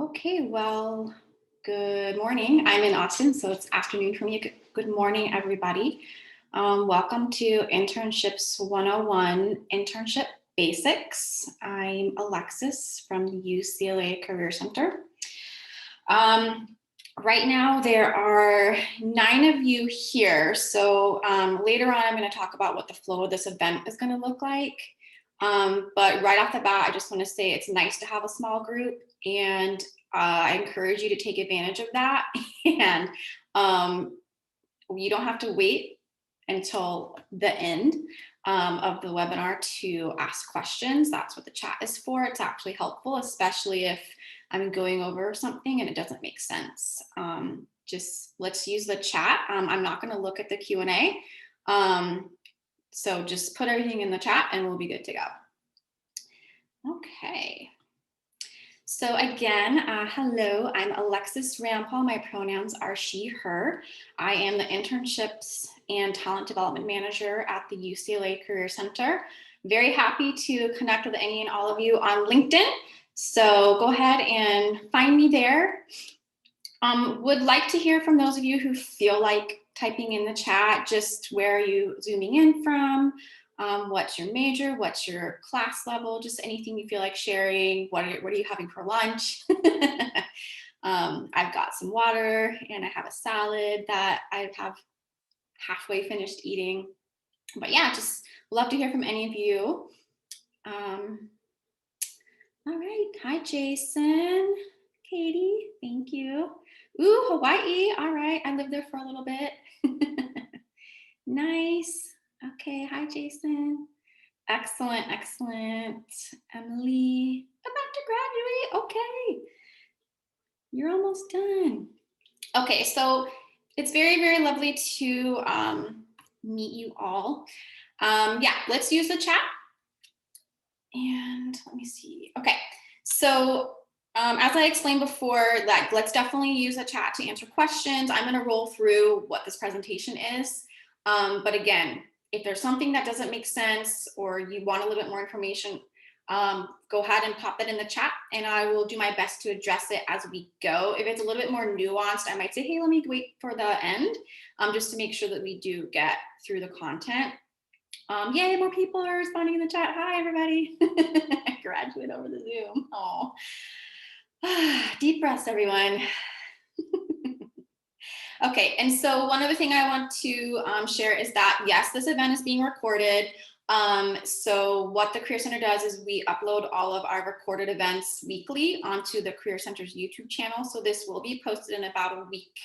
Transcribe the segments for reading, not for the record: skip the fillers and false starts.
Okay, well, good morning. I'm in Austin, so it's afternoon for me. Good morning, everybody. Welcome to Internships 101, Internship Basics. I'm Alexis from the UCLA Career Center. Right now, there are 9 of you here. So later on, I'm going to talk about what the flow of this event is going to look like. But right off the bat, I just want to say it's nice to have a small group, and I encourage you to take advantage of that. And you don't have to wait until the end of the webinar to ask questions. That's what the chat is for. It's actually helpful, especially if I'm going over something and it doesn't make sense. Just let's use the chat. I'm not going to look at the Q&A. So just put everything in the chat and we'll be good to go. Okay. So again, hello, I'm Alexis Rampal. My pronouns are she, her. I am the Internships and Talent Development Manager at the UCLA Career Center. Very happy to connect with any and all of you on LinkedIn. So go ahead and find me there. Would like to hear from those of you who feel like typing in the chat, just where are you zooming in from? What's your major? What's your class level? Just anything you feel like sharing. What are you having for lunch? I've got some water and I have a salad that I have halfway finished eating. But yeah, just love to hear from any of you. All right. Hi, Jason. Katie, thank you. Ooh, Hawaii. All right. I lived there for a little bit. Nice. Okay. Hi, Jason. Excellent. Excellent. Emily, about to graduate. Okay. You're almost done. Okay. So it's very, very lovely to meet you all. Yeah, let's use the chat. And let me see. Okay, so as I explained before, like let's definitely use a chat to answer questions. I'm going to roll through what this presentation is. But again, if there's something that doesn't make sense or you want a little bit more information, go ahead and pop it in the chat and I will do my best to address it as we go. If it's a little bit more nuanced, I might say, hey, let me wait for the end just to make sure that we do get through the content. Yay, more people are responding in the chat. Hi, everybody. Graduate over the Zoom. Oh, deep breaths, everyone. Okay, and so one other thing I want to share is that, yes, this event is being recorded. So what the Career Center does is we upload all of our recorded events weekly onto the Career Center's YouTube channel. So this will be posted in about a week,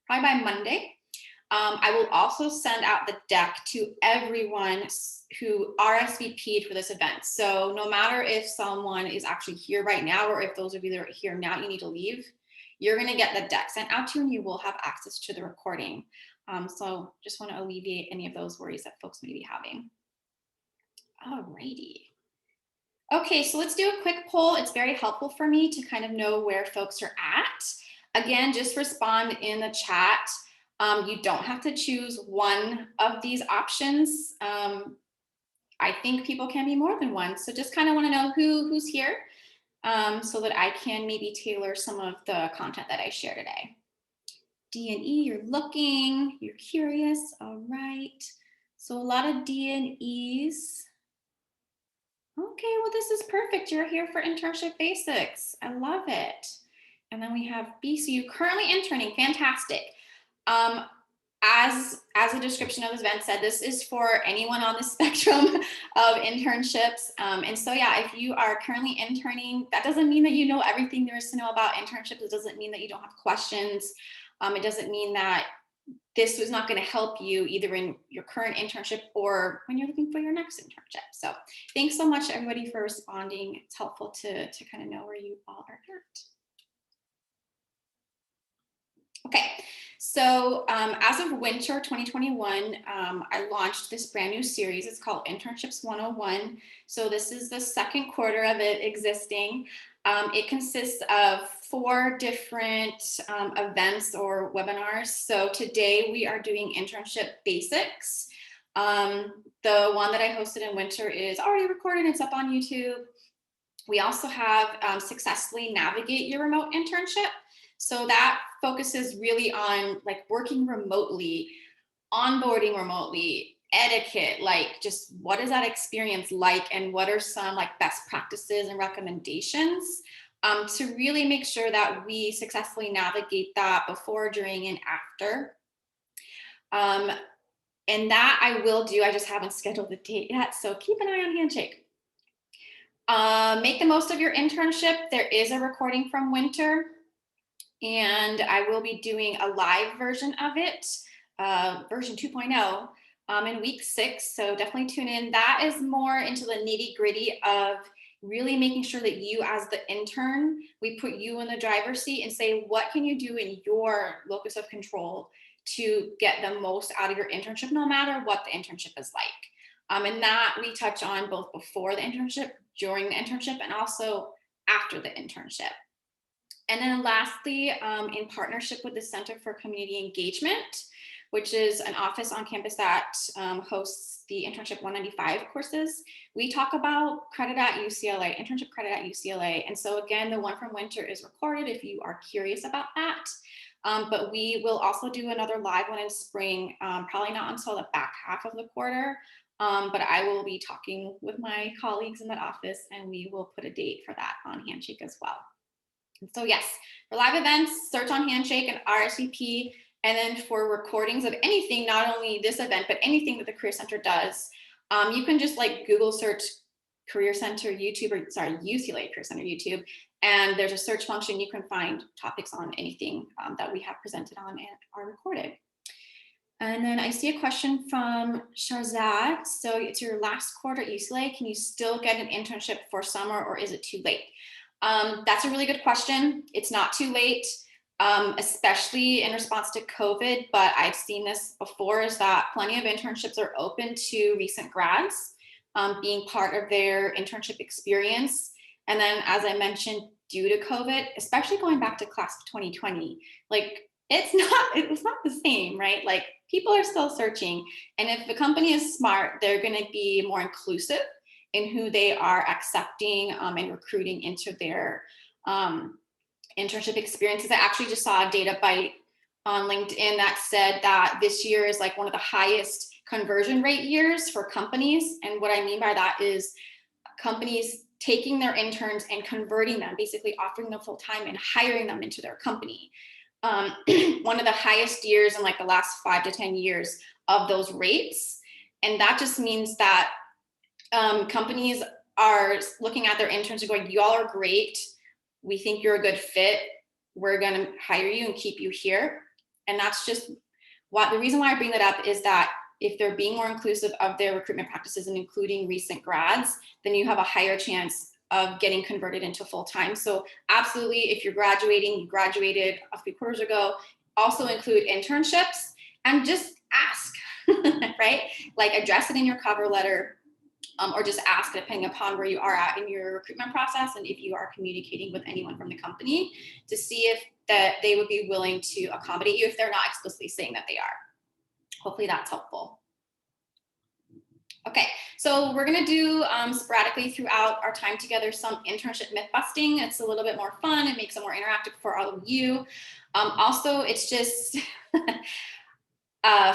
probably by Monday. I will also send out the deck to everyone who RSVP'd for this event. So no matter if someone is actually here right now, or if those of you that are here now, you need to leave, you're gonna get the deck sent out to you and you will have access to the recording. So just wanna alleviate any of those worries that folks may be having. Alrighty. Okay, so let's do a quick poll. It's very helpful for me to kind of know where folks are at. Again, just respond in the chat. You don't have to choose one of these options. I think people can be more than one. So just kind of want to know who's here so that I can maybe tailor some of the content that I share today. D&E, you're looking, you're curious. All right. So a lot of D&Es. Okay, well, this is perfect. You're here for Internship Basics. I love it. And then we have B, so you currently interning. Fantastic. As the description of this event said, this is for anyone on the spectrum of internships. And so, yeah, if you are currently interning, that doesn't mean that you know everything there is to know about internships. It doesn't mean that you don't have questions. It doesn't mean that this was not going to help you either in your current internship or when you're looking for your next internship. So thanks so much, everybody, for responding. It's helpful to kind of know where you all are at. Okay, so as of winter 2021, I launched this brand new series. It's called Internships 101. So this is the second quarter of it existing. It consists of 4 different events or webinars. So today we are doing Internship Basics. The one that I hosted in winter is already recorded. It's up on YouTube. We also have Successfully Navigate Your Remote Internship. So that focuses really on like working remotely, onboarding remotely, etiquette, like just what is that experience like, and what are some like best practices and recommendations to really make sure that we successfully navigate that before, during, and after. Um, and that I will do. I just haven't scheduled the date yet, so keep an eye on Handshake. Make the most of your internship. There is a recording from winter, and I will be doing a live version of it, version 2.0, in week 6. So definitely tune in. That is more into the nitty gritty of really making sure that you, as the intern, we put you in the driver's seat and say, what can you do in your locus of control to get the most out of your internship, no matter what the internship is like. And that we touch on both before the internship, during the internship, and also after the internship. And then lastly, in partnership with the Center for Community Engagement, which is an office on campus that hosts the Internship 195 courses, we talk about credit at UCLA, internship credit at UCLA. And so again, the one from winter is recorded if you are curious about that. But we will also do another live one in spring, probably not until the back half of the quarter. But I will be talking with my colleagues in that office, and we will put a date for that on Handshake as well. So yes, for live events, search on Handshake and RSVP. And then for recordings of anything, not only this event, but anything that the Career Center does, you can just like Google search Career Center YouTube, or sorry, UCLA Career Center YouTube. And there's a search function. You can find topics on anything that we have presented on and are recorded. And then I see a question from Sharzad. So it's your last quarter at UCLA. Can you still get an internship for summer, or is it too late? That's a really good question. It's not too late, especially in response to COVID, but I've seen this before, is that plenty of internships are open to recent grads being part of their internship experience. And then, as I mentioned, due to COVID, especially going back to class of 2020, like it was not the same, right? Like people are still searching. And if the company is smart, they're going to be more inclusive in who they are accepting and recruiting into their internship experiences. I actually just saw a data bite on LinkedIn that said that this year is like one of the highest conversion rate years for companies. And what I mean by that is companies taking their interns and converting them, basically offering them full time and hiring them into their company. One of the highest years in like the last 5 to 10 years of those rates. And that just means that companies are looking at their interns and going, y'all are great. We think you're a good fit. We're going to hire you and keep you here. And that's just the reason why I bring that up is that if they're being more inclusive of their recruitment practices and including recent grads, then you have a higher chance of getting converted into full-time. So absolutely, if you're graduating, you graduated a few quarters ago, also include internships and just ask, right? Like address it in your cover letter, or just ask depending upon where you are at in your recruitment process and if you are communicating with anyone from the company to see if that they would be willing to accommodate you if they're not explicitly saying that they are. Hopefully that's helpful. Okay, so we're gonna do sporadically throughout our time together some internship myth busting. It's a little bit more fun. It makes it more interactive for all of you. Also, it's just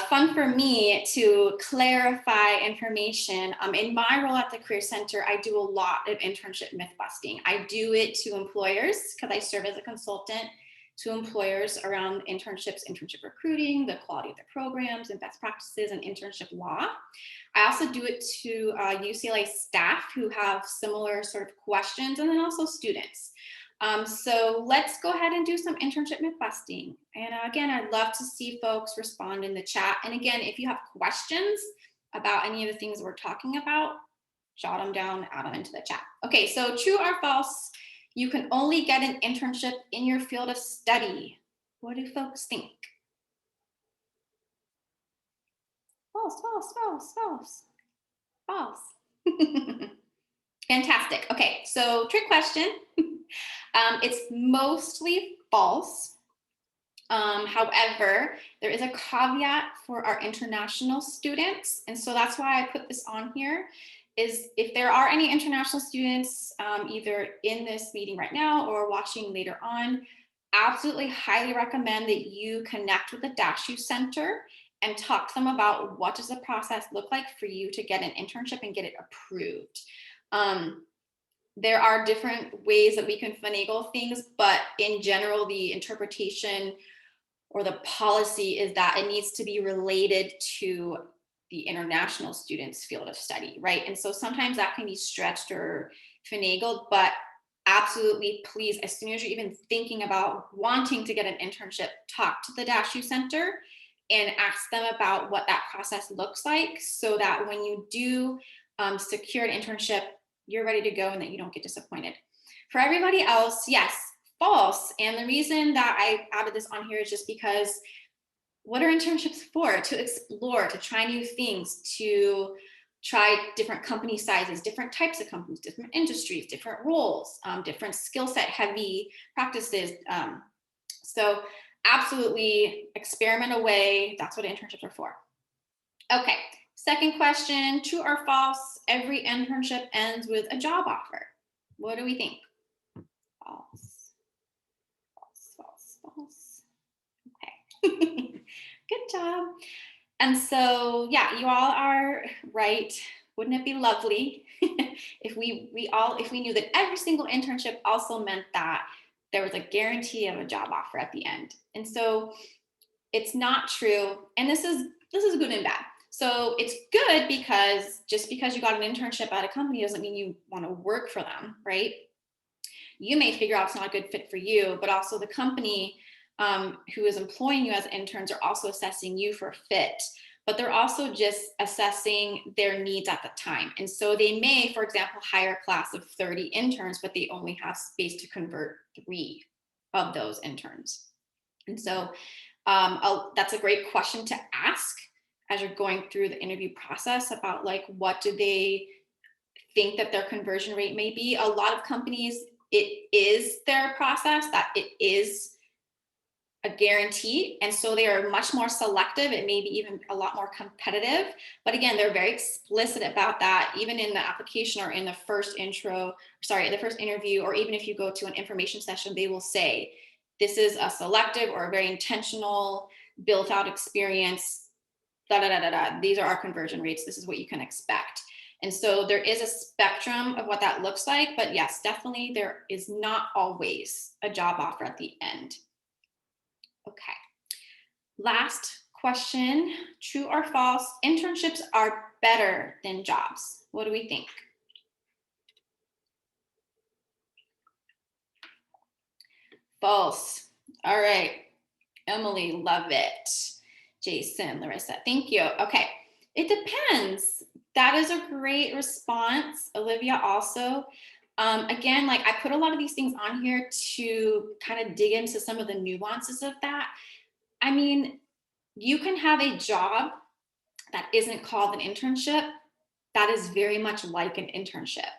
fun for me to clarify information. In my role at the Career Center, I do a lot of internship myth busting. I do it to employers because I serve as a consultant to employers around internships, internship recruiting, the quality of the programs and best practices and internship law. I also do it to UCLA staff who have similar sort of questions, and then also students. So let's go ahead and do some internship myth busting. And again, I'd love to see folks respond in the chat. And again, if you have questions about any of the things we're talking about, jot them down, add them into the chat. Okay, so true or false, you can only get an internship in your field of study. What do folks think? False, false, false, false, false. Fantastic. Okay, so trick question. It's mostly false. However, there is a caveat for our international students. And so that's why I put this on here, is if there are any international students either in this meeting right now or watching later on, absolutely highly recommend that you connect with the DashU Center and talk to them about what does the process look like for you to get an internship and get it approved. There are different ways that we can finagle things, but in general, the interpretation or the policy is that it needs to be related to the international students' field of study, right? And so sometimes that can be stretched or finagled, but absolutely, please, as soon as you're even thinking about wanting to get an internship, talk to the DashU Center and ask them about what that process looks like so that when you do secure an internship, you're ready to go and that you don't get disappointed. For everybody else, yes, false. And the reason that I added this on here is just because what are internships for? To explore, to try new things, to try different company sizes, different types of companies, different industries, different roles, different skill set heavy practices. So absolutely experiment away. That's what internships are for. Okay, second question, true or false? Every internship ends with a job offer. What do we think? False, false. Okay, good job. And so, yeah, you all are right. Wouldn't it be lovely if we knew that every single internship also meant that there was a guarantee of a job offer at the end? And so it's not true. And this is good and bad. So it's good because just because you got an internship at a company doesn't mean you want to work for them, right? You may figure out it's not a good fit for you, but also the company who is employing you as interns are also assessing you for fit, but they're also just assessing their needs at the time. And so they may, for example, hire a class of 30 interns, but they only have space to convert 3 of those interns. And so that's a great question to ask as you're going through the interview process about like, what do they think that their conversion rate may be? A lot of companies, it is their process that it is a guarantee. And so they are much more selective. It may be even a lot more competitive. But again, they're very explicit about that, even in the application or in the first the first interview, or even if you go to an information session, they will say, this is a selective or a very intentional built out experience, These are our conversion rates. This is what you can expect. And so there is a spectrum of what that looks like, but yes, definitely there is not always a job offer at the end. Okay. Last question, true or false? Internships are better than jobs. What do we think? False. All right. Emily, love it. Jason, Larissa, thank you. Okay. It depends. That is a great response. Olivia also. Again, like I put a lot of these things on here to kind of dig into some of the nuances of that. I mean, you can have a job that isn't called an internship that is very much like an internship.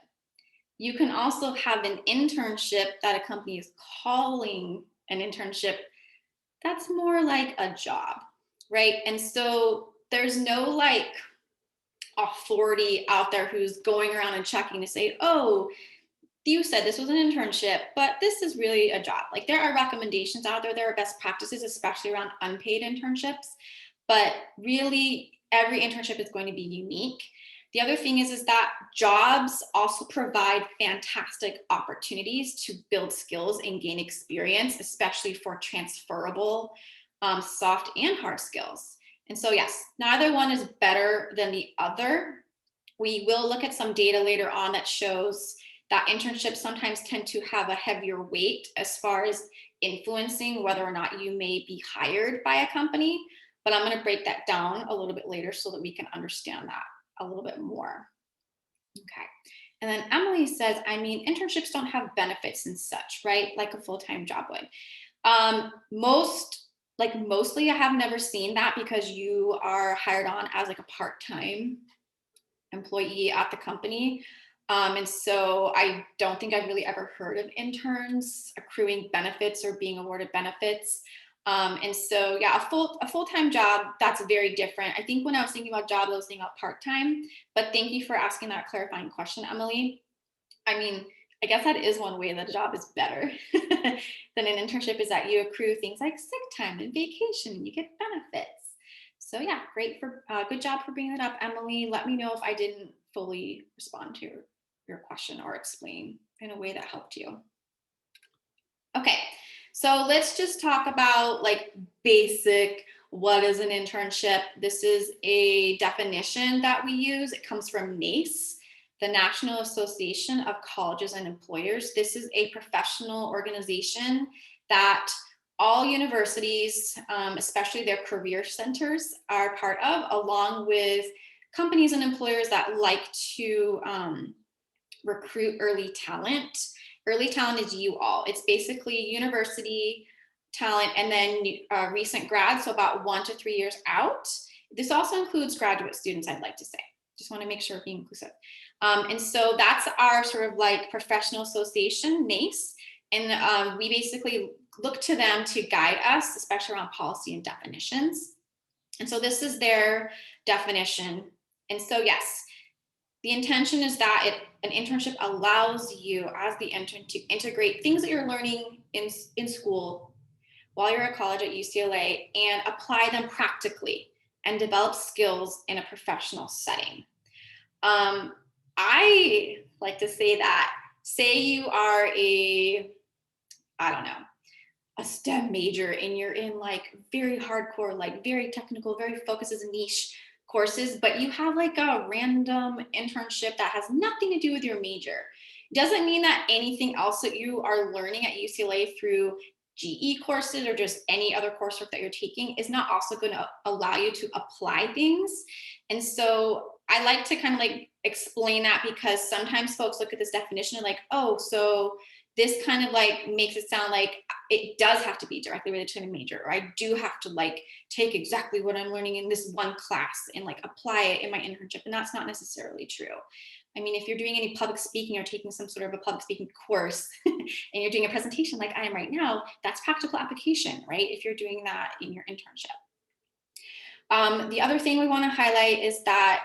You can also have an internship that a company is calling an internship that's more like a job, right? And so there's no like authority out there who's going around and checking to say, oh, you said this was an internship, but this is really a job. Like there are recommendations out there. There are best practices, especially around unpaid internships, but really every internship is going to be unique. The other thing is that jobs also provide fantastic opportunities to build skills and gain experience, especially for transferable soft and hard skills. And so yes, neither one is better than the other. We will look at some data later on that shows that internships sometimes tend to have a heavier weight as far as influencing whether or not you may be hired by a company. But I'm going to break that down a little bit later so that we can understand that a little bit more. Okay. And then Emily says, I mean, internships don't have benefits and such, right? Like a full-time job would. Mostly I have never seen that because you are hired on as like a part-time employee at the company. And so I don't think I've really ever heard of interns accruing benefits or being awarded benefits. And so, yeah, a full-time job, that's very different. I think when I was thinking about jobs, I was thinking about part-time, but thank you for asking that clarifying question, Emily. I mean, I guess that is one way that a job is better than an internship, is that you accrue things like sick time and vacation, and you get benefits. So yeah, great for good job for bringing that up, Emily. Let me know if I didn't fully respond to your question or explain in a way that helped you. Okay, so let's just talk about like basic, what is an internship? This is a definition that we use. It comes from NACE, the National Association of Colleges and Employers. This is a professional organization that all universities, especially their career centers, are part of, along with companies and employers that like to recruit early talent. Early talent is you all. It's basically university talent and then recent grads, so about 1 to 3 years out. This also includes graduate students, I'd like to say. Just want to make sure being inclusive. And so that's our sort of like professional association, NACE. And we basically look to them to guide us, especially around policy and definitions. And so this is their definition. And so yes, the intention is that an internship allows you as the intern to integrate things that you're learning in school while you're at college at UCLA and apply them practically and develop skills in a professional setting. I like to say that, say you are I don't know, a STEM major and you're in like very hardcore, like very technical, very focused as a niche courses, but you have like a random internship that has nothing to do with your major. Doesn't mean that anything else that you are learning at UCLA through GE courses or just any other coursework that you're taking is not also going to allow you to apply things. And so I like to kind of like explain that, because sometimes folks look at this definition and like, oh, so this kind of like makes it sound like it does have to be directly related to a major, or I do have to like take exactly what I'm learning in this one class and like apply it in my internship. And that's not necessarily true. I mean, if you're doing any public speaking or taking some sort of a public speaking course and you're doing a presentation like I am right now, that's practical application, right? If you're doing that in your internship. The other thing we want to highlight is that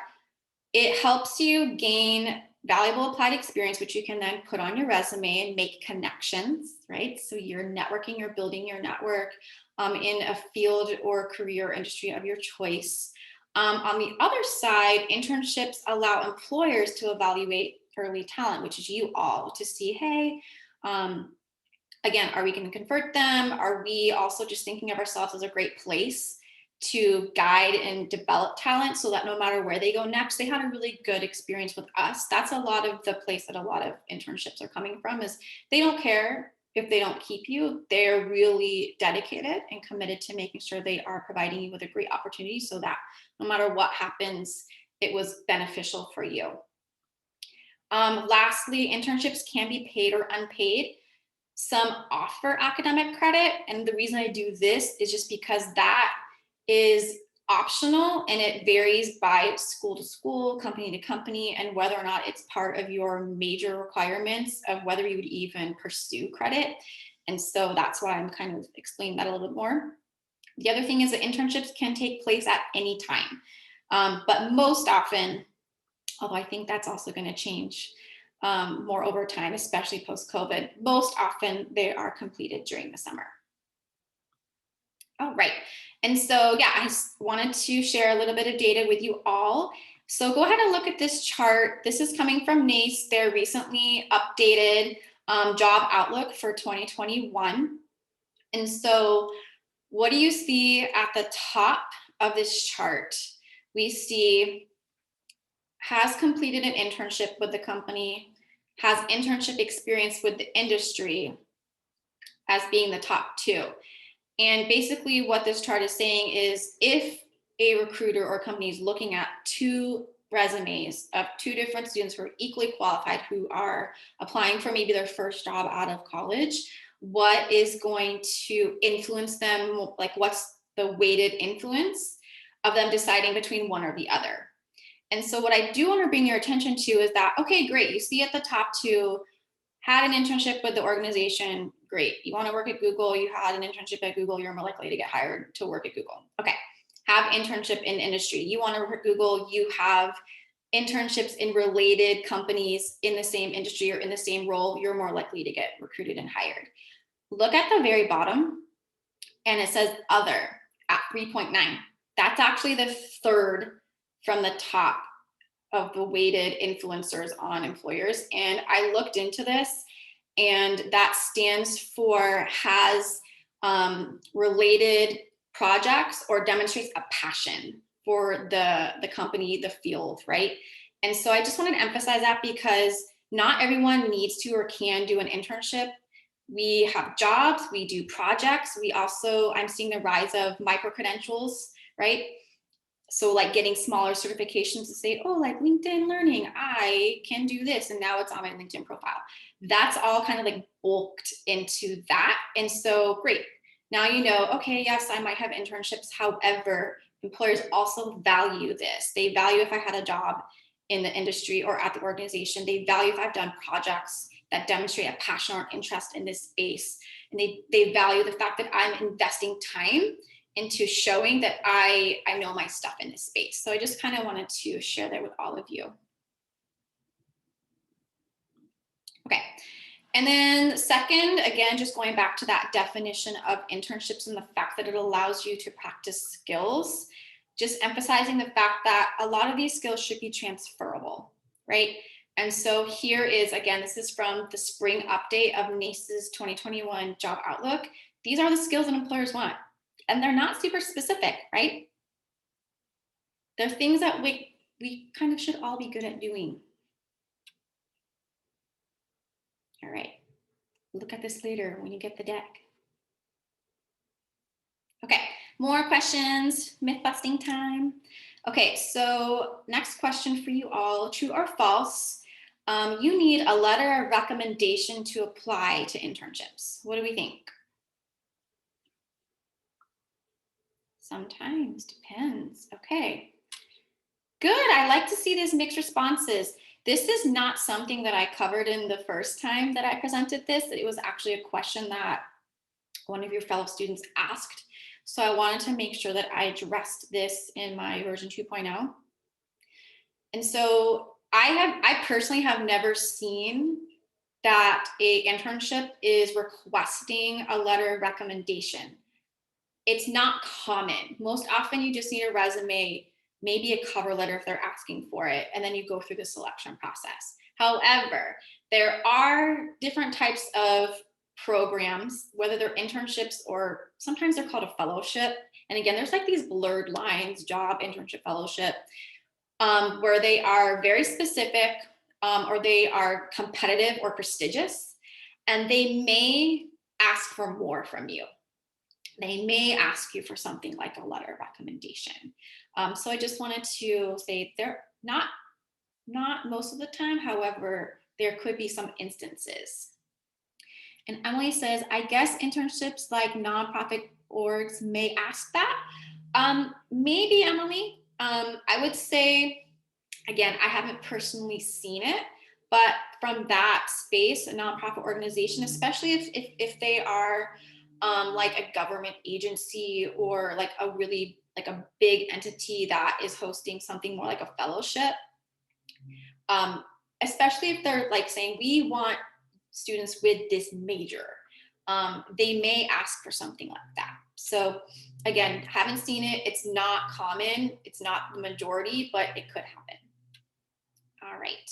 it helps you gain valuable applied experience, which you can then put on your resume and make connections, right? So you're networking, you're building your network in a field or career industry of your choice. On the other side, internships allow employers to evaluate early talent, which is you all, to see, hey, again, are we going to convert them? Are we also just thinking of ourselves as a great place to guide and develop talent so that no matter where they go next, they had a really good experience with us? That's a lot of the place that a lot of internships are coming from, is they don't care if they don't keep you. They're really dedicated and committed to making sure they are providing you with a great opportunity so that no matter what happens, it was beneficial for you. Lastly, internships can be paid or unpaid. Some offer academic credit. And the reason I do this is just because that is optional and it varies by school to school, company to company, and whether or not it's part of your major requirements of whether you would even pursue credit. And so that's why I'm kind of explaining that a little bit more. The other thing is that internships can take place at any time, but most often, although I think that's also going to change more over time, especially post-COVID, most often they are completed during the summer. All right. And so, yeah, I just wanted to share a little bit of data with you all. So go ahead and look at this chart. This is coming from NACE, their recently updated job outlook for 2021. And so what do you see at the top of this chart? We see has completed an internship with the company, has internship experience with the industry as being the top two. And basically what this chart is saying is if a recruiter or company is looking at two resumes of two different students who are equally qualified, who are applying for maybe their first job out of college, what is going to influence them? Like what's the weighted influence of them deciding between one or the other? And so what I do want to bring your attention to is that, okay, great, you see at the top two, had an internship with the organization, Great. You want to work at Google, you had an internship at Google, you're more likely to get hired to work at Google. Okay. Have internship in industry. You want to work at Google, you have internships in related companies in the same industry or in the same role, you're more likely to get recruited and hired. Look at the very bottom and it says other at 3.9. That's actually the third from the top of the weighted influencers on employers. And I looked into this, and that stands for has related projects or demonstrates a passion for the company, the field, right? And so I just wanted to emphasize that because not everyone needs to or can do an internship. We have jobs, we do projects. We also, I'm seeing the rise of micro-credentials, right? So like getting smaller certifications to say, oh, like LinkedIn Learning, I can do this. And now it's on my LinkedIn profile. That's all kind of like bulked into that. And so great. Now you know, okay, yes, I might have internships. However, employers also value this. They value if I had a job in the industry or at the organization. They value if I've done projects that demonstrate a passion or interest in this space. And they value the fact that I'm investing time into showing that I know my stuff in this space. So I just kind of wanted to share that with all of you. Okay. And then second, again, just going back to that definition of internships and the fact that it allows you to practice skills, just emphasizing the fact that a lot of these skills should be transferable, right? And so here is, again, this is from the spring update of NACE's 2021 Job Outlook. These are the skills that employers want. And they're not super specific, right? They're things that we kind of should all be good at doing. All right, look at this later when you get the deck. Okay, more questions, myth busting time. Okay, so next question for you all, true or false? You need a letter of recommendation to apply to internships. What do we think? Sometimes, depends. Okay, good. I like to see these mixed responses. This is not something that I covered in the first time that I presented this. It was actually a question that one of your fellow students asked. So I wanted to make sure that I addressed this in my version 2.0. And so I personally have never seen that a internship is requesting a letter of recommendation. It's not common. Most often you just need a resume, maybe a cover letter if they're asking for it, and then you go through the selection process. However, there are different types of programs, whether they're internships or sometimes they're called a fellowship. And again, there's like these blurred lines, job, internship, fellowship, where they are very specific or they are competitive or prestigious, and they may ask for more from you. They may ask you for something like a letter of recommendation. So I just wanted to say they're not most of the time. However, there could be some instances. And Emily says, I guess internships like nonprofit orgs may ask that. Maybe, Emily. I would say, again, I haven't personally seen it, but from that space, a nonprofit organization, especially if they are like a government agency or like a really like a big entity that is hosting something more like a fellowship, especially if they're like saying we want students with this major, they may ask for something like that. So again, haven't seen it. It's not common. It's not the majority, but it could happen. All right.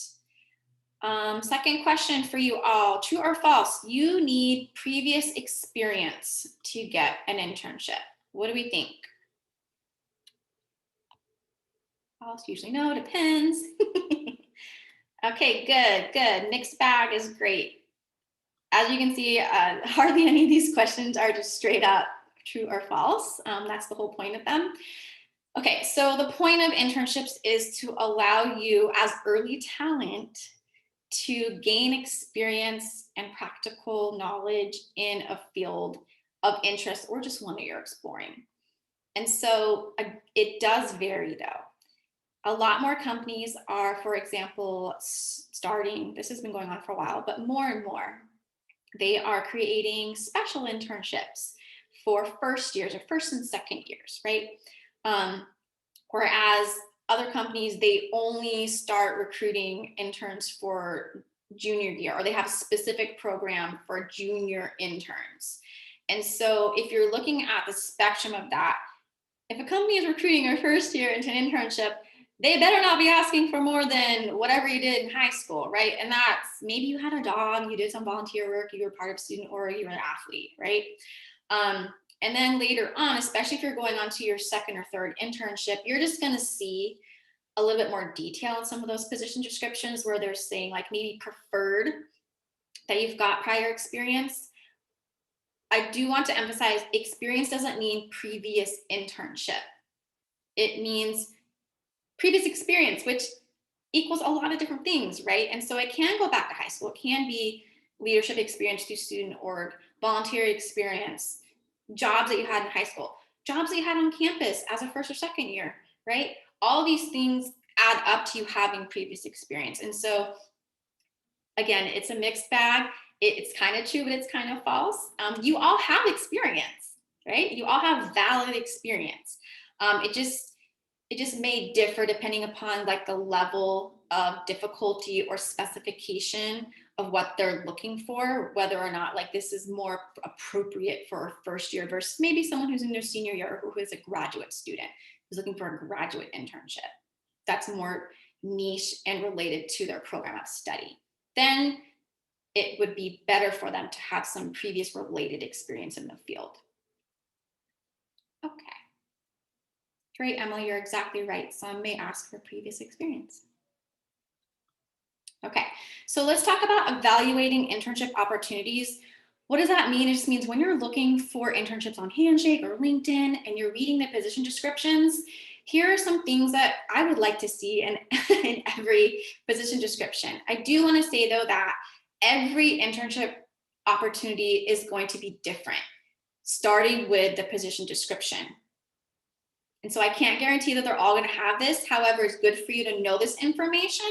Second question for you all, true or false? You need previous experience to get an internship. What do we think? False, usually no, depends. Okay, good. Mixed bag is great. As you can see, hardly any of these questions are just straight up true or false. That's the whole point of them. Okay, so the point of internships is to allow you as early talent to gain experience and practical knowledge in a field of interest or just one that you're exploring. And so it does vary though. A lot more companies are, for example, starting, this has been going on for a while, but more and more They are creating special internships for first years or first and second years, right? Whereas other companies, they only start recruiting interns for junior year, or they have a specific program for junior interns. And so if you're looking at the spectrum of that, if a company is recruiting your first year into an internship, they better not be asking for more than whatever you did in high school, right? And that's maybe you had a dog, you did some volunteer work, you were part of student org, you were an athlete, right? And then later on, especially if you're going on to your second or third internship, you're just going to see a little bit more detail in some of those position descriptions where they're saying like maybe preferred that you've got prior experience. I do want to emphasize experience doesn't mean previous internship. It means previous experience, which equals a lot of different things, right? And so it can go back to high school. It can be leadership experience through student org, volunteer experience, jobs that you had in high school, jobs that you had on campus as a first or second year, right? All these things add up to you having previous experience. And so again, it's a mixed bag. It's kind of true, but it's kind of false. You all have experience, right? You all have valid experience. It just may differ depending upon like the level of difficulty or specification of what they're looking for, whether or not like this is more appropriate for a first year versus maybe someone who's in their senior year or who is a graduate student who's looking for a graduate internship. That's more niche and related to their program of study. Then it would be better for them to have some previous related experience in the field. Okay. Great, Emily, you're exactly right. Some may ask for previous experience. Okay, so let's talk about evaluating internship opportunities. What does that mean? It just means when you're looking for internships on Handshake or LinkedIn and you're reading the position descriptions, here are some things that I would like to see in, in every position description. I do want to say though that every internship opportunity is going to be different, starting with the position description. And so I can't guarantee that they're all going to have this. However, it's good for you to know this information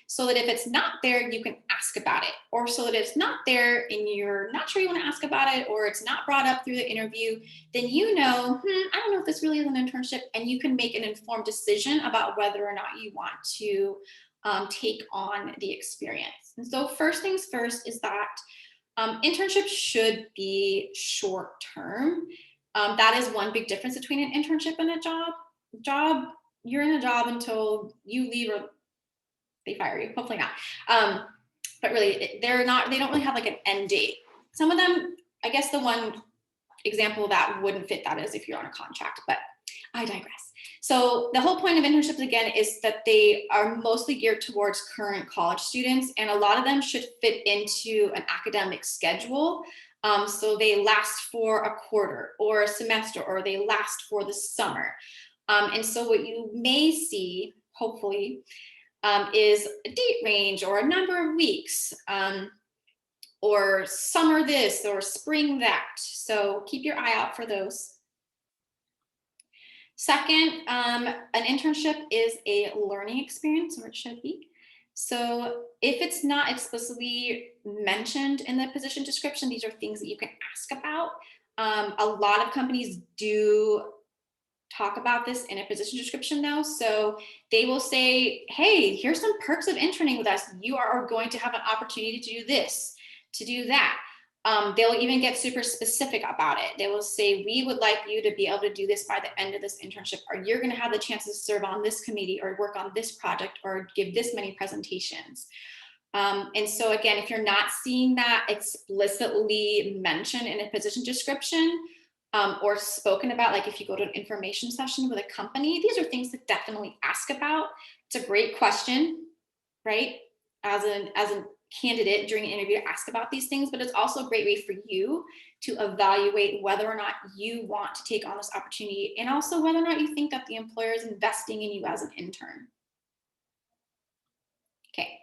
so that if it's not there, you can ask about it. Or so that it's not there and you're not sure you want to ask about it, or it's not brought up through the interview, then you know, I don't know if this really is an internship, and you can make an informed decision about whether or not you want to take on the experience. And so first things first is that internships should be short term. That is one big difference between an internship and a job. You're in a job until you leave or they fire you. Hopefully not. But really, they don't really have like an end date. Some of them, I guess the one example that wouldn't fit that is if you're on a contract, but I digress. So the whole point of internships, again, is that they are mostly geared towards current college students, and a lot of them should fit into an academic schedule. So they last for a quarter or a semester, or they last for the summer. And so what you may see, hopefully, is a date range or a number of weeks, or summer this or spring that. So keep your eye out for those. Second, an internship is a learning experience, or it should be. So if it's not explicitly mentioned in the position description, these are things that you can ask about. A lot of companies do talk about this in a position description though. So they will say, hey, here's some perks of interning with us. You are going to have an opportunity to do this, to do that. They'll even get super specific about it. They will say, we would like you to be able to do this by the end of this internship, or you're going to have the chance to serve on this committee or work on this project or give this many presentations. And so again, if you're not seeing that explicitly mentioned in a position description, or spoken about, like if you go to an information session with a company, these are things to definitely ask about. It's a great question, right? As a candidate during an interview to ask about these things, but it's also a great way for you to evaluate whether or not you want to take on this opportunity, and also whether or not you think that the employer is investing in you as an intern. Okay.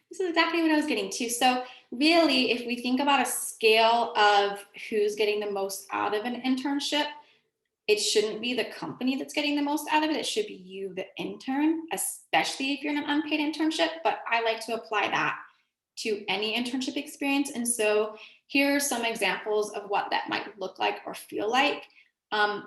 This is exactly what I was getting to. So really, if we think about a scale of who's getting the most out of an internship, it shouldn't be the company that's getting the most out of it. It should be you, the intern, especially if you're in an unpaid internship. But I like to apply that to any internship experience. And so here are some examples of what that might look like or feel like.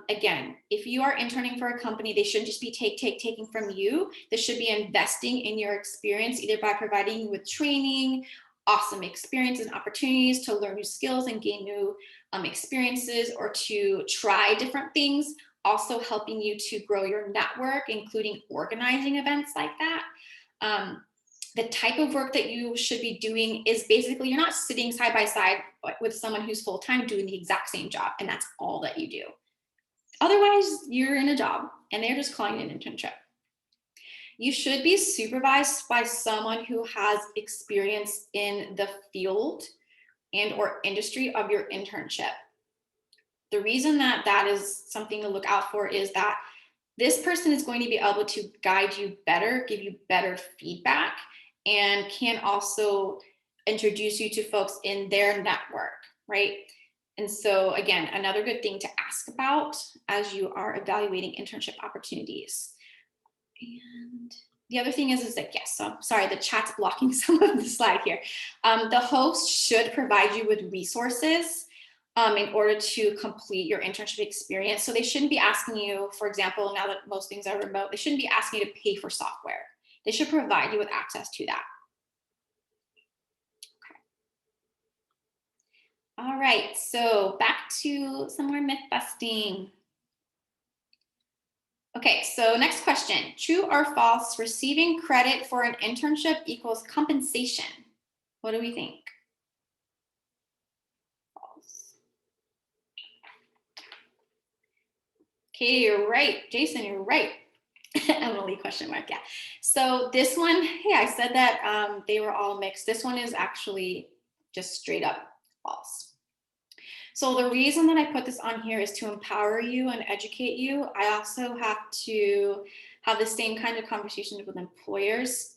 Again, if you are interning for a company, they shouldn't just be taking from you. They should be investing in your experience, either by providing you with training, awesome experiences and opportunities to learn new skills and gain new experiences, or to try different things, also helping you to grow your network, including organizing events like that. The type of work that you should be doing is basically, you're not sitting side by side with someone who's full-time doing the exact same job, and that's all that you do. Otherwise, you're in a job and they're just calling it an internship. You should be supervised by someone who has experience in the field and or industry of your internship. The reason that that is something to look out for is that this person is going to be able to guide you better, give you better feedback, and can also introduce you to folks in their network, right? And so again, another good thing to ask about as you are evaluating internship opportunities. And the other thing is that, yes, so I'm sorry, the chat's blocking some of the slide here. The host should provide you with resources in order to complete your internship experience. So they shouldn't be asking you, for example, now that most things are remote, they shouldn't be asking you to pay for software. They should provide you with access to that. Okay. All right, so back to some more myth busting. Okay, so next question. True or false, receiving credit for an internship equals compensation? What do we think? False. Okay, you're right. Jason, you're right. Emily, question mark, yeah. So this one, hey, I said that they were all mixed. This one is actually just straight up false. So the reason that I put this on here is to empower you and educate you. I also have to have the same kind of conversations with employers.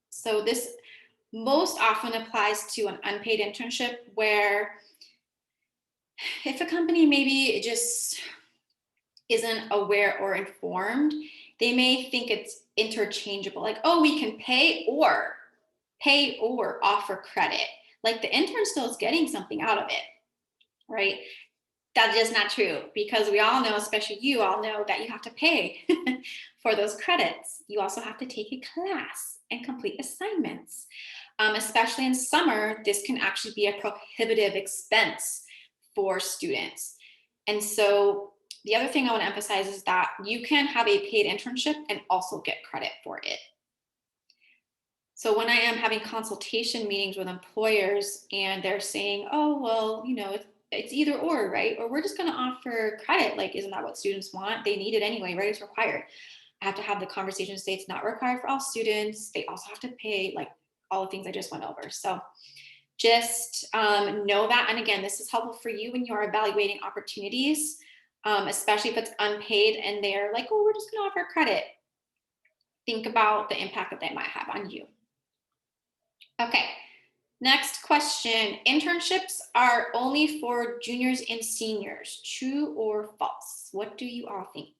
So this most often applies to an unpaid internship, where if a company maybe just isn't aware or informed, they may think it's interchangeable, like, oh, we can pay or offer credit. Like the intern still is getting something out of it, right? That is not true, because we all know, especially you all know, that you have to pay for those credits. You also have to take a class and complete assignments. Especially in summer, this can actually be a prohibitive expense for students. And so the other thing I want to emphasize is that you can have a paid internship and also get credit for it. So when I am having consultation meetings with employers and they're saying, oh, well, you know, it's either or, right? Or we're just going to offer credit. Like, isn't that what students want? They need it anyway, right? It's required. I have to have the conversation, say it's not required for all students. They also have to pay, like all the things I just went over. So just know that. And again, this is helpful for you when you're evaluating opportunities, especially if it's unpaid and they're like, oh, we're just going to offer credit. Think about the impact that might have on you. Okay, next question. Internships are only for juniors and seniors. True or false? What do you all think?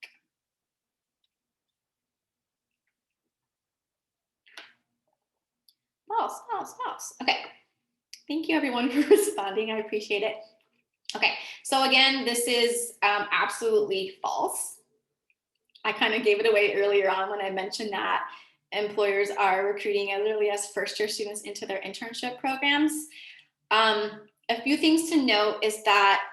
False, false, false. Okay, thank you everyone for responding. I appreciate it. Okay, so again, this is absolutely false. I kind of gave it away earlier on when I mentioned that employers are recruiting as early as first-year students into their internship programs. A few things to note is that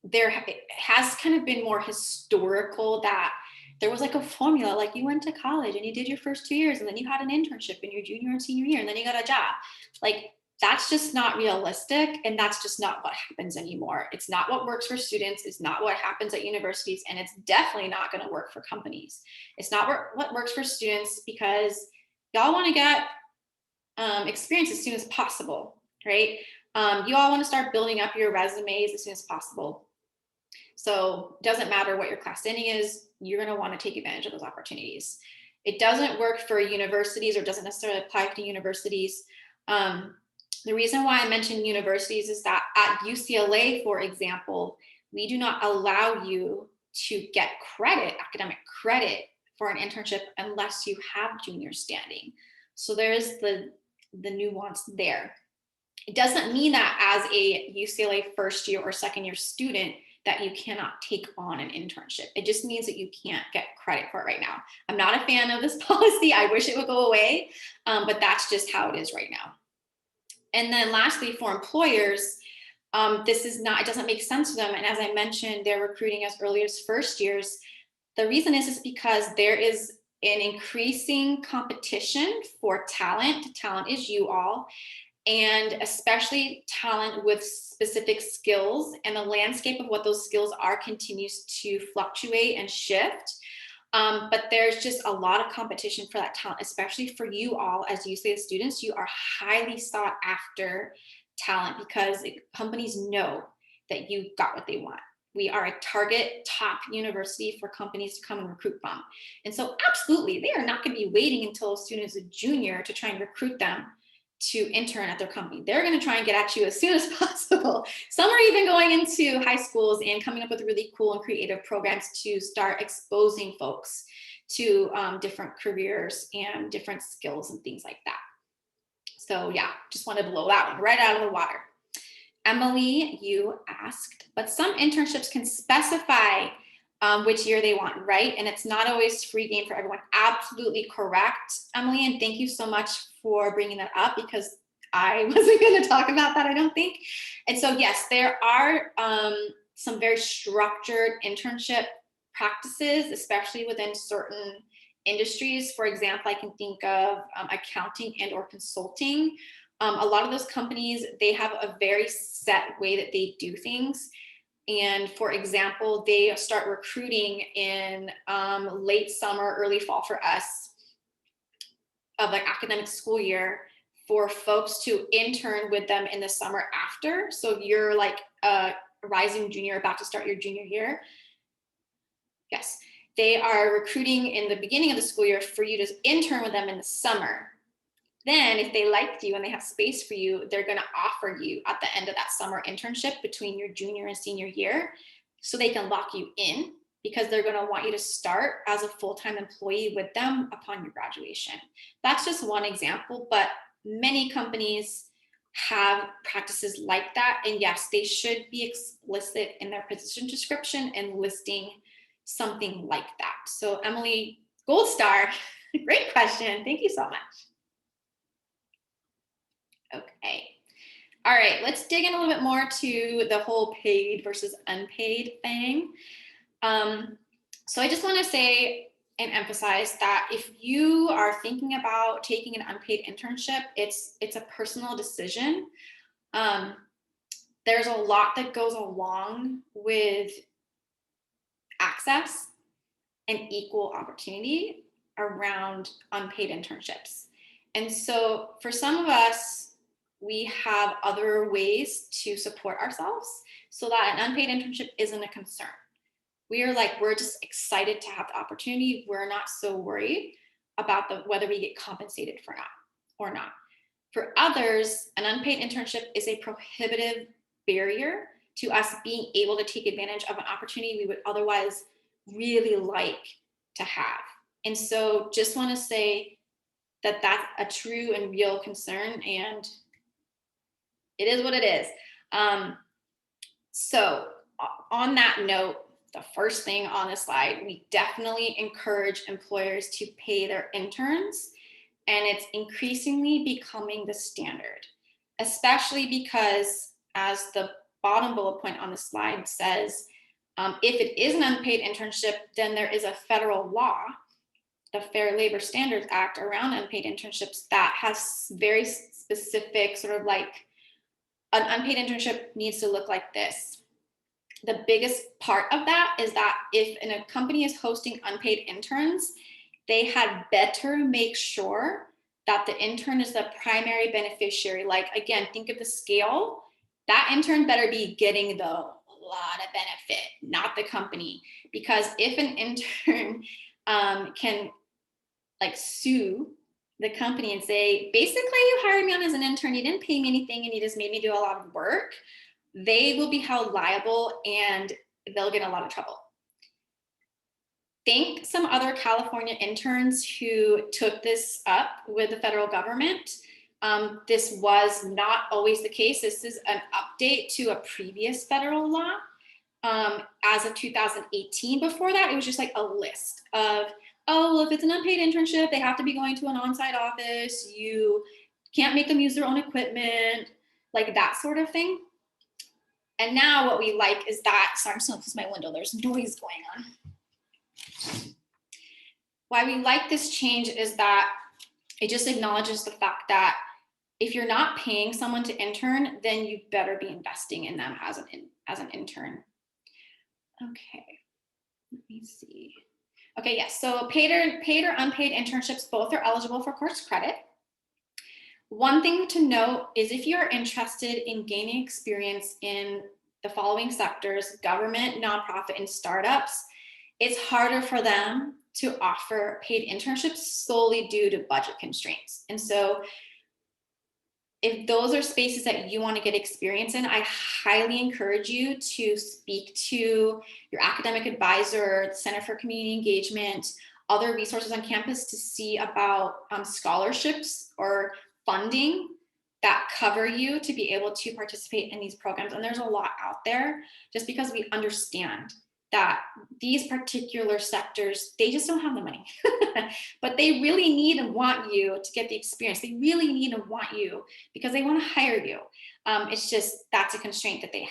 there has kind of been more historical, that there was like a formula, like you went to college and you did your first 2 years and then you had an internship in your junior and senior year and then you got a job. Like, that's just not realistic, and that's just not what happens anymore. It's not what works for students. It's not what happens at universities, and it's definitely not going to work for companies. It's not what works for students, because y'all want to get experience as soon as possible, right? You all want to start building up your resumes as soon as possible. So it doesn't matter what your class standing is, you're going to want to take advantage of those opportunities. It doesn't work for universities, or doesn't necessarily apply to universities. The reason why I mentioned universities is that at UCLA, for example, we do not allow you to get credit, academic credit, for an internship unless you have junior standing. So there's the the nuance there. It doesn't mean that as a UCLA first year or second year student that you cannot take on an internship. It just means that you can't get credit for it right now. I'm not a fan of this policy. I wish it would go away, but that's just how it is right now. And then lastly, for employers, this is not, it doesn't make sense to them. And as I mentioned, they're recruiting as early as first years. The reason is because there is an increasing competition for talent. Talent is you all, and especially talent with specific skills. And the landscape of what those skills are continues to fluctuate and shift. But there's just a lot of competition for that talent, especially for you all as UCLA students. You are highly sought after talent because companies know that you got what they want. We are a target top university for companies to come and recruit from. And so absolutely, they are not going to be waiting until a student is a junior to try and recruit them to intern at their company. They're going to try and get at you as soon as possible. Some are even going into high schools and coming up with really cool and creative programs to start exposing folks to different careers and different skills and things like that. So yeah, just wanted to blow that one right out of the water. Emily, you asked, but some internships can specify which year they want, right? And it's not always free game for everyone. Absolutely correct, Emily. And thank you so much for bringing that up because I wasn't going to talk about that, I don't think. And so, yes, there are some very structured internship practices, especially within certain industries. For example, I can think of accounting and or consulting. A lot of those companies, they have a very set way that they do things. And for example, they start recruiting in late summer, early fall for us of like academic school year for folks to intern with them in the summer after. So you're like a rising junior about to start your junior year. Yes, they are recruiting in the beginning of the school year for you to intern with them in the summer. Then if they liked you and they have space for you, they're going to offer you at the end of that summer internship between your junior and senior year so they can lock you in because they're going to want you to start as a full-time employee with them upon your graduation. That's just one example, but many companies have practices like that. And yes, they should be explicit in their position description and listing something like that. So Emily, gold star, great question. Thank you so much. Okay. All right, let's dig in a little bit more to the whole paid versus unpaid thing. So I just want to say and emphasize that if you are thinking about taking an unpaid internship, it's a personal decision. There's a lot that goes along with access and equal opportunity around unpaid internships. And so for some of us, we have other ways to support ourselves so that an unpaid internship isn't a concern. We're just excited to have the opportunity. We're not so worried about whether we get compensated for or not. For others, an unpaid internship is a prohibitive barrier to us being able to take advantage of an opportunity we would otherwise really like to have. And so just want to say that that's a true and real concern, and it is what it is. So on that note, the first thing on the slide, we definitely encourage employers to pay their interns, and it's increasingly becoming the standard, especially because as the bottom bullet point on the slide says, if it is an unpaid internship, then there is a federal law, the Fair Labor Standards Act, around unpaid internships that has very specific sort of like an unpaid internship needs to look like this. The biggest part of that is that if a company is hosting unpaid interns, they had better make sure that the intern is the primary beneficiary. Like, again, think of the scale. That intern better be getting the lot of benefit, not the company. Because if an intern can like sue the company and say, basically, you hired me on as an intern, you didn't pay me anything, and you just made me do a lot of work, they will be held liable and they'll get in a lot of trouble. Thank some other California interns who took this up with the federal government. This was not always the case. This is an update to a previous federal law as of 2018. Before that, it was just like a list of, oh, well, if it's an unpaid internship, they have to be going to an on-site office. You can't make them use their own equipment, like that sort of thing. And now what we like is that, sorry, I'm just gonna close my window, there's noise going on. Why we like this change is that it just acknowledges the fact that if you're not paying someone to intern, then you better be investing in them as an intern. Okay, let me see. Okay, yes, so paid or unpaid internships, both are eligible for course credit. One thing to note is if you're interested in gaining experience in the following sectors, government, nonprofit, and startups, it's harder for them to offer paid internships solely due to budget constraints. And so if those are spaces that you want to get experience in, I highly encourage you to speak to your academic advisor, Center for Community Engagement, other resources on campus to see about scholarships or funding that cover you to be able to participate in these programs. And there's a lot out there, just because we understand that these particular sectors, they just don't have the money, but they really need and want you to get the experience. They really need and want you because they want to hire you. It's just, that's a constraint that they have.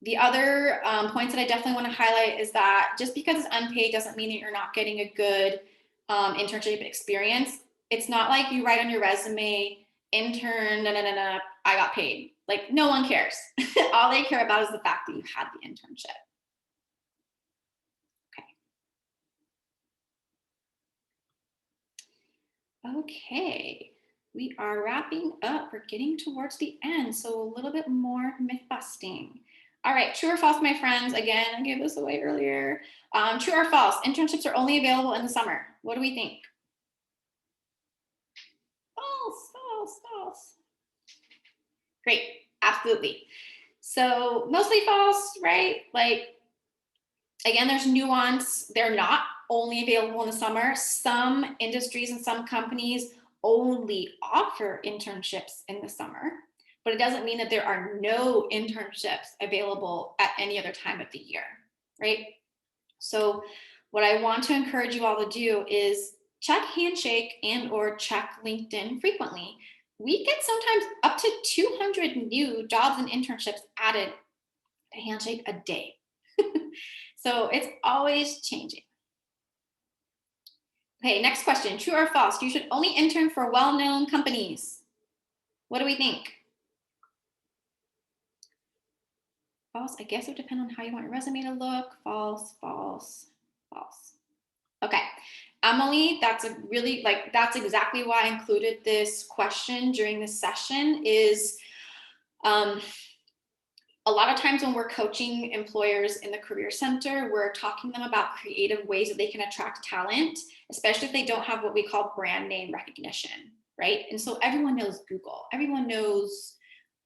The other points that I definitely want to highlight is that just because it's unpaid doesn't mean that you're not getting a good internship experience. It's not like you write on your resume, intern, I got paid. Like, no one cares. All they care about is the fact that you had the internship. Okay, we are wrapping up. We're getting towards the end, so a little bit more myth busting. All right, true or false, my friends? Again, I gave this away earlier. True or false? Internships are only available in the summer. What do we think? False, false, false. Great, absolutely. So mostly false, right? Like, again, there's nuance. They're not only available in the summer. Some industries and some companies only offer internships in the summer, but it doesn't mean that there are no internships available at any other time of the year, right? So what I want to encourage you all to do is check Handshake and or check LinkedIn frequently. We get sometimes up to 200 new jobs and internships added to Handshake a day. So it's always changing. Okay, next question, true or false? You should only intern for well-known companies. What do we think? False, I guess it would depend on how you want your resume to look. False, false, false. Okay, Emily, that's that's exactly why I included this question during this session is, a lot of times when we're coaching employers in the Career Center, we're talking to them about creative ways that they can attract talent, especially if they don't have what we call brand name recognition, right? And so everyone knows Google, everyone knows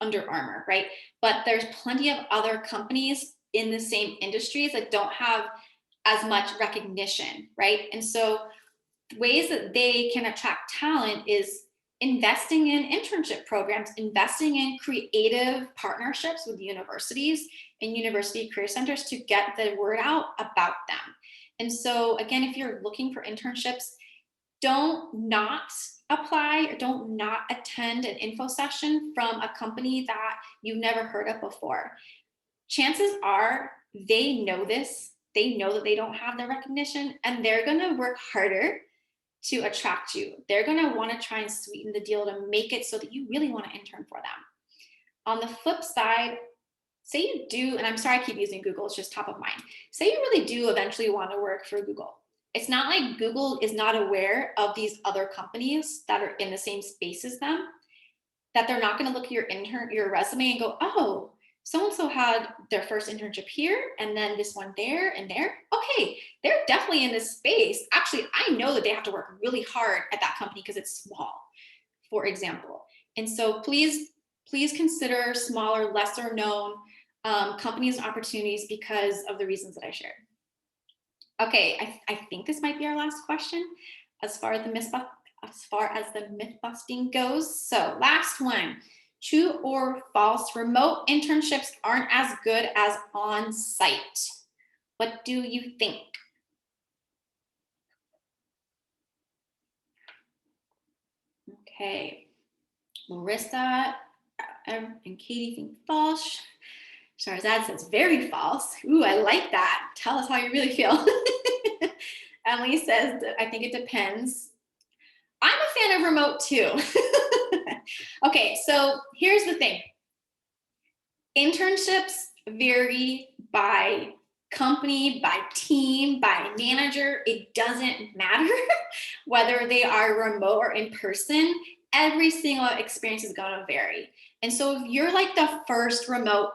Under Armour, right? But there's plenty of other companies in the same industries that don't have as much recognition, right? And so ways that they can attract talent is investing in internship programs, investing in creative partnerships with universities and university career centers to get the word out about them. And so again, if you're looking for internships, don't not apply or don't not attend an info session from a company that you've never heard of before. Chances are they know this, they know that they don't have the recognition, and they're gonna work harder to attract you. They're going to want to try and sweeten the deal to make it so that you really want to intern for them. On the flip side, say you do, and I'm sorry I keep using Google, it's just top of mind. Say you really do eventually want to work for Google. It's not like Google is not aware of these other companies that are in the same space as them, that they're not going to look at your resume and go, oh, so-and-so had their first internship here, and then this one there and there. Okay, they're definitely in this space. Actually, I know that they have to work really hard at that company because it's small, for example. And so please consider smaller, lesser known companies and opportunities because of the reasons that I shared. Okay, I think this might be our last question as far as the as far as the myth busting goes. So last one, true or false, remote internships aren't as good as on-site. What do you think? Okay, Marissa and Katie think false. Shahrzad says very false. Ooh, I like that. Tell us how you really feel. Emily says, I think it depends. I'm a fan of remote too. Okay, so here's the thing. Internships vary by company, by team, by manager. It doesn't matter whether they are remote or in person. Every single experience is going to vary. And so if you're like the first remote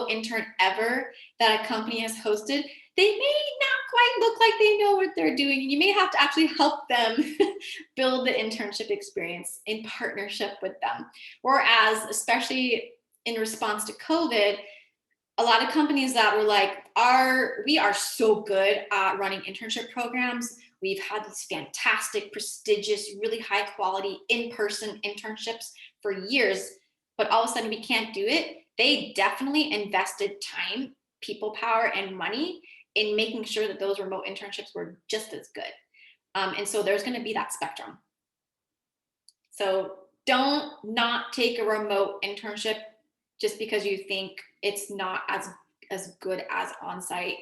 intern ever that a company has hosted, they may not quite look like they know what they're doing. You may have to actually help them build the internship experience in partnership with them. Whereas, especially in response to COVID, a lot of companies that were like, we are so good at running internship programs. We've had these fantastic, prestigious, really high quality in-person internships for years, but all of a sudden we can't do it. They definitely invested time, people power, and money in making sure that those remote internships were just as good. And so there's going to be that spectrum. So don't not take a remote internship just because you think it's not as good as on-site.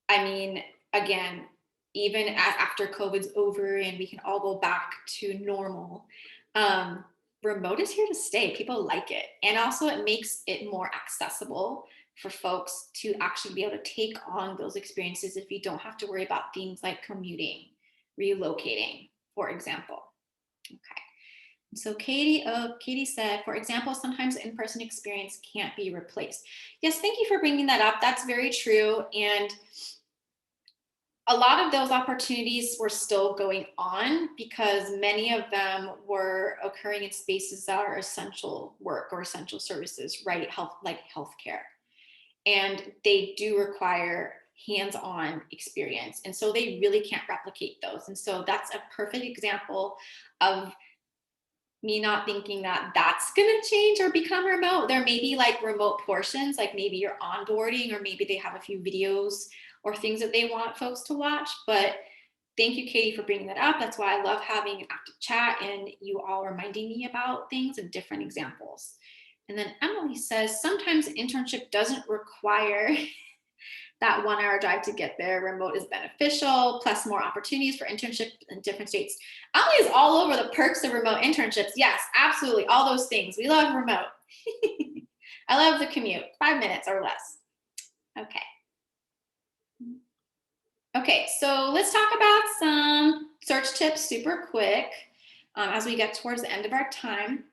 I mean, again, even after COVID's over and we can all go back to normal, remote is here to stay. People like it. And also it makes it more accessible for folks to actually be able to take on those experiences if you don't have to worry about things like commuting, relocating, for example. Okay. So Katie said, for example, sometimes the in-person experience can't be replaced. Yes, thank you for bringing that up. That's very true. And a lot of those opportunities were still going on because many of them were occurring in spaces that are essential work or essential services, right? Like healthcare. And they do require hands-on experience. And so they really can't replicate those. And so that's a perfect example of me not thinking that that's going to change or become remote. There may be like remote portions, like maybe you're onboarding, or maybe they have a few videos or things that they want folks to watch. But thank you, Katie, for bringing that up. That's why I love having an active chat and you all reminding me about things and different examples. And then Emily says, sometimes internship doesn't require that 1 hour drive to get there. Remote is beneficial, plus more opportunities for internship in different states. Emily is all over the perks of remote internships. Yes, absolutely. All those things. We love remote. I love the commute, 5 minutes or less. Okay. Okay, so let's talk about some search tips super quick as we get towards the end of our time.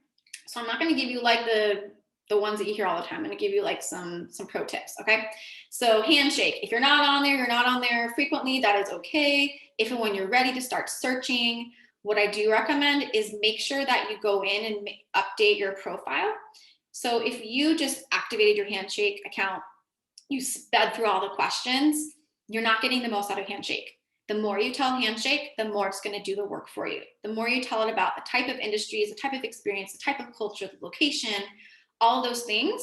So I'm not going to give you like the ones that you hear all the time. I'm going to give you like some pro tips. Okay. So handshake, if you're not on there frequently, that is okay. If and when you're ready to start searching, what I do recommend is make sure that you go in and update your profile. So if you just activated your handshake account, you sped through all the questions, you're not getting the most out of handshake. The more you tell handshake, the more it's going to do the work for you. The more you tell it about the type of industries, the type of experience, the type of culture, the location, all those things,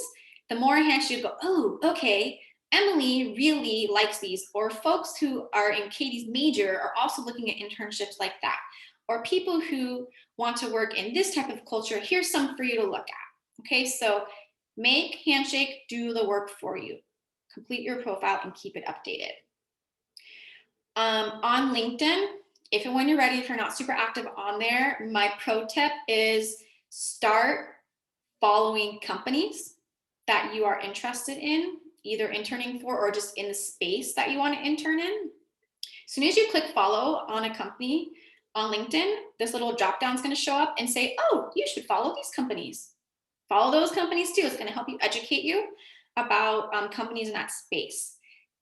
the more handshake go, oh, okay, Emily really likes these. Or folks who are in Katie's major are also looking at internships like that. Or people who want to work in this type of culture, here's some for you to look at. Okay, so make handshake do the work for you. Complete your profile and keep it updated. On LinkedIn, if and when you're ready, if you're not super active on there, my pro tip is start following companies that you are interested in, either interning for or just in the space that you want to intern in. As soon as you click follow on a company on LinkedIn, this little drop down is going to show up and say, oh, you should follow these companies. Follow those companies too. It's going to help you educate you about companies in that space.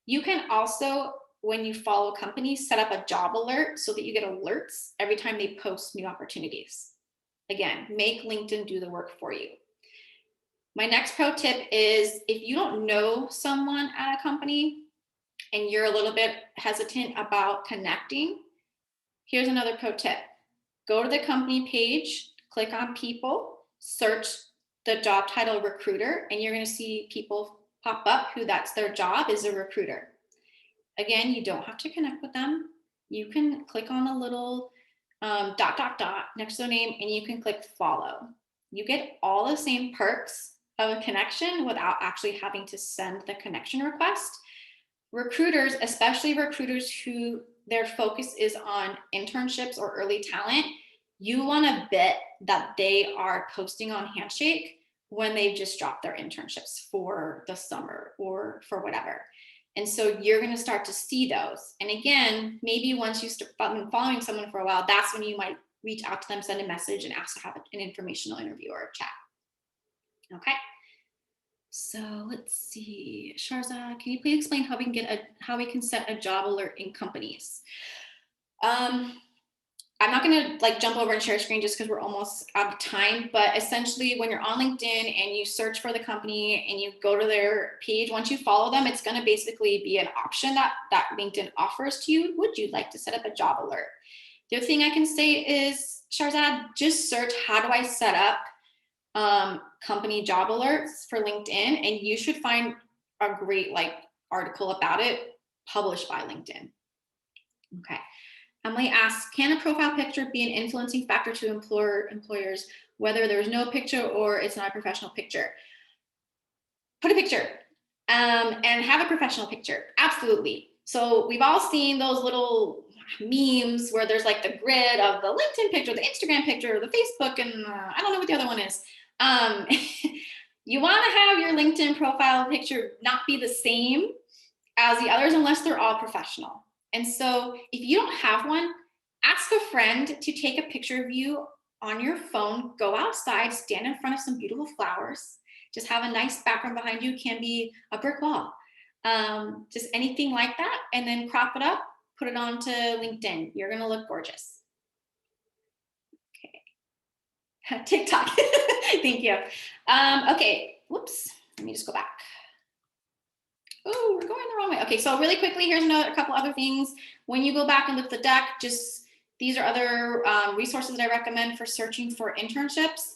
You can also, when you follow companies, set up a job alert so that you get alerts every time they post new opportunities. Again, make LinkedIn do the work for you. My next pro tip is if you don't know someone at a company and you're a little bit hesitant about connecting, Here's another pro tip. Go to the company page, click on people, search the job title recruiter, and you're going to see people pop up who that's their job is a recruiter. Again, you don't have to connect with them. You can click on the little dot next to the name and you can click follow. You get all the same perks of a connection without actually having to send the connection request. Recruiters, especially recruiters who their focus is on internships or early talent, you want to bet that they are posting on Handshake when they've just dropped their internships for the summer or for whatever. And so you're going to start to see those. And again, maybe once you start following someone for a while, that's when you might reach out to them, send a message, and ask to have an informational interview or a chat. Okay. So let's see, Sharza, can you please explain how we can how we can set a job alert in companies? I'm not going to jump over and share screen just because we're almost out of time, but essentially when you're on LinkedIn and you search for the company and you go to their page, once you follow them, it's going to basically be an option that LinkedIn offers to you. Would you like to set up a job alert? The other thing I can say is, Sharzad, just search how do I set up company job alerts for LinkedIn, and you should find a great article about it published by LinkedIn. Okay. Emily asks, can a profile picture be an influencing factor to employers, whether there's no picture or it's not a professional picture? Put a picture and have a professional picture. Absolutely. So we've all seen those little memes where there's the grid of the LinkedIn picture, the Instagram picture, the Facebook, and I don't know what the other one is. You want to have your LinkedIn profile picture not be the same as the others unless they're all professional. And so if you don't have one, ask a friend to take a picture of you on your phone, go outside, stand in front of some beautiful flowers, just have a nice background behind you, can be a brick wall, just anything like that, and then crop it up, put it onto LinkedIn. You're gonna look gorgeous. Okay. TikTok, thank you. Okay, whoops, let me just go back. Oh, we're going the wrong way. Okay, so really quickly, here's a couple other things. When you go back and look at the deck, these are other resources that I recommend for searching for internships.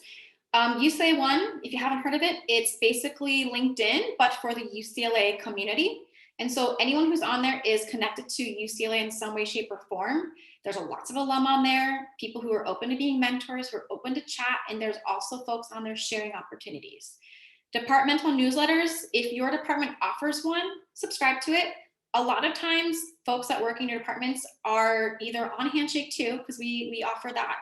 UCLA One, if you haven't heard of it, it's basically LinkedIn, but for the UCLA community. And so anyone who's on there is connected to UCLA in some way, shape, or form. There's lots of alum on there, people who are open to being mentors, who are open to chat, and there's also folks on there sharing opportunities. Departmental newsletters, if your department offers one, subscribe to it. A lot of times, folks that work in your departments are either on Handshake too, because we offer that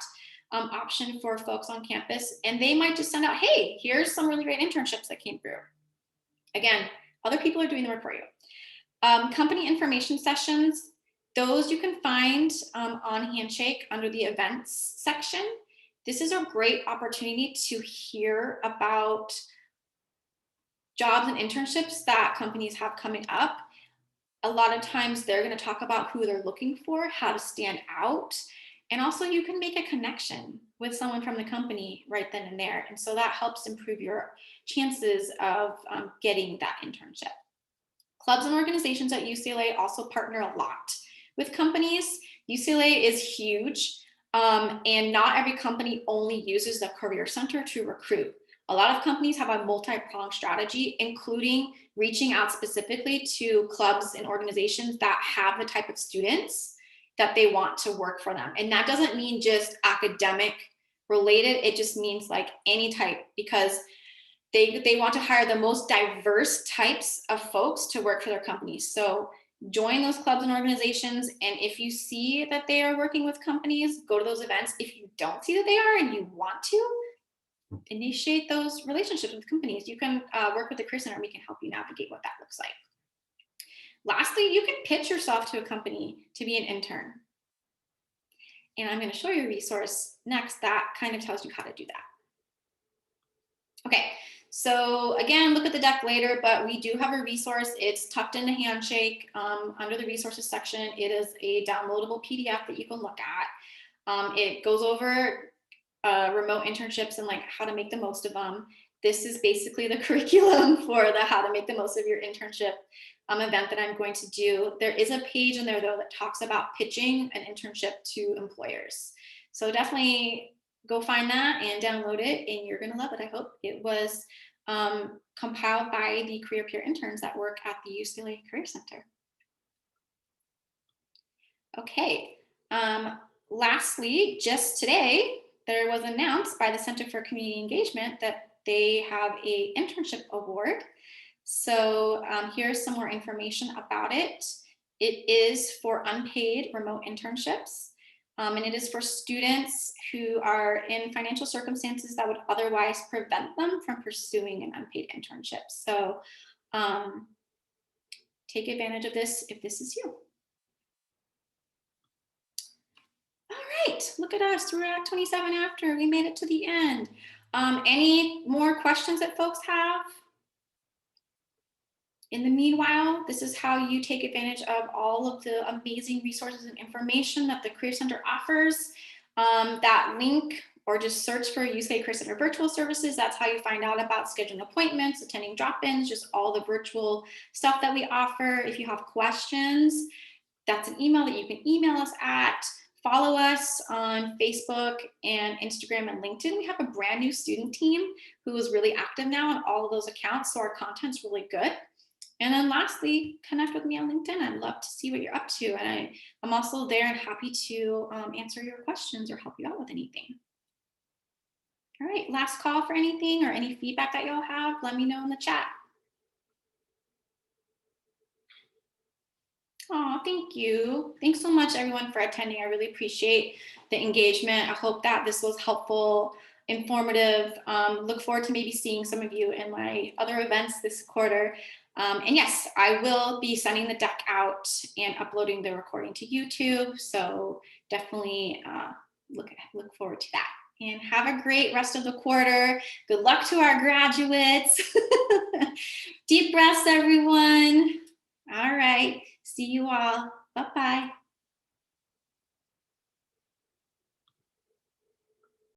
option for folks on campus, and they might just send out, hey, here's some really great internships that came through. Again, other people are doing the work for you. Company information sessions, those you can find on Handshake under the events section. This is a great opportunity to hear about jobs and internships that companies have coming up. A lot of times they're going to talk about who they're looking for, how to stand out, and also you can make a connection with someone from the company right then and there. And so that helps improve your chances of getting that internship. Clubs and organizations at UCLA also partner a lot with companies. UCLA is huge, and not every company only uses the Career Center to recruit. A lot of companies have a multi-pronged strategy, including reaching out specifically to clubs and organizations that have the type of students that they want to work for them. And that doesn't mean just academic related, it just means any type, because they want to hire the most diverse types of folks to work for their companies. So join those clubs and organizations, and if you see that they are working with companies, go to those events. If you don't see that they are and you want to, initiate those relationships with companies. You can work with the Career Center. We can help you navigate what that looks like. Lastly, you can pitch yourself to a company to be an intern. And I'm going to show you a resource next that kind of tells you how to do that. Okay, so again, look at the deck later, but we do have a resource. It's tucked into Handshake under the resources section. It is a downloadable PDF that you can look at. It goes over remote internships and how to make the most of them. this is basically the curriculum for the how to make the most of your internship event that I'm going to do. There is a page in there though that talks about pitching an internship to employers. So definitely go find that and download it, and you're gonna love it. I hope. It was compiled by the career peer interns that work at the UCLA Career Center. Okay, lastly, just today, there was announced by the Center for Community Engagement that they have a internship award. So here's some more information about it. It is for unpaid remote internships. And it is for students who are in financial circumstances that would otherwise prevent them from pursuing an unpaid internship. So take advantage of this if this is you. All right, look at us. We're at 27 after. We made it to the end. Any more questions that folks have? In the meanwhile, this is how you take advantage of all of the amazing resources and information that the Career Center offers. That link, or just search for UCLA Career Center virtual services. That's how you find out about scheduling appointments, attending drop-ins, just all the virtual stuff that we offer. If you have questions, that's an email that you can email us at. Follow us on Facebook and Instagram and LinkedIn. We have a brand new student team who is really active now on all of those accounts, so our content's really good. And then lastly, connect with me on LinkedIn. I'd love to see what you're up to. And I'm also there and happy to answer your questions or help you out with anything. All right, last call for anything or any feedback that y'all have, let me know in the chat. Oh, thank you. Thanks so much, everyone, for attending. I really appreciate the engagement. I hope that this was helpful, informative. Look forward to maybe seeing some of you in my other events this quarter. And yes, I will be sending the deck out and uploading the recording to YouTube. So definitely look forward to that. And have a great rest of the quarter. Good luck to our graduates. Deep breaths, everyone. All right. See you all. Bye-bye.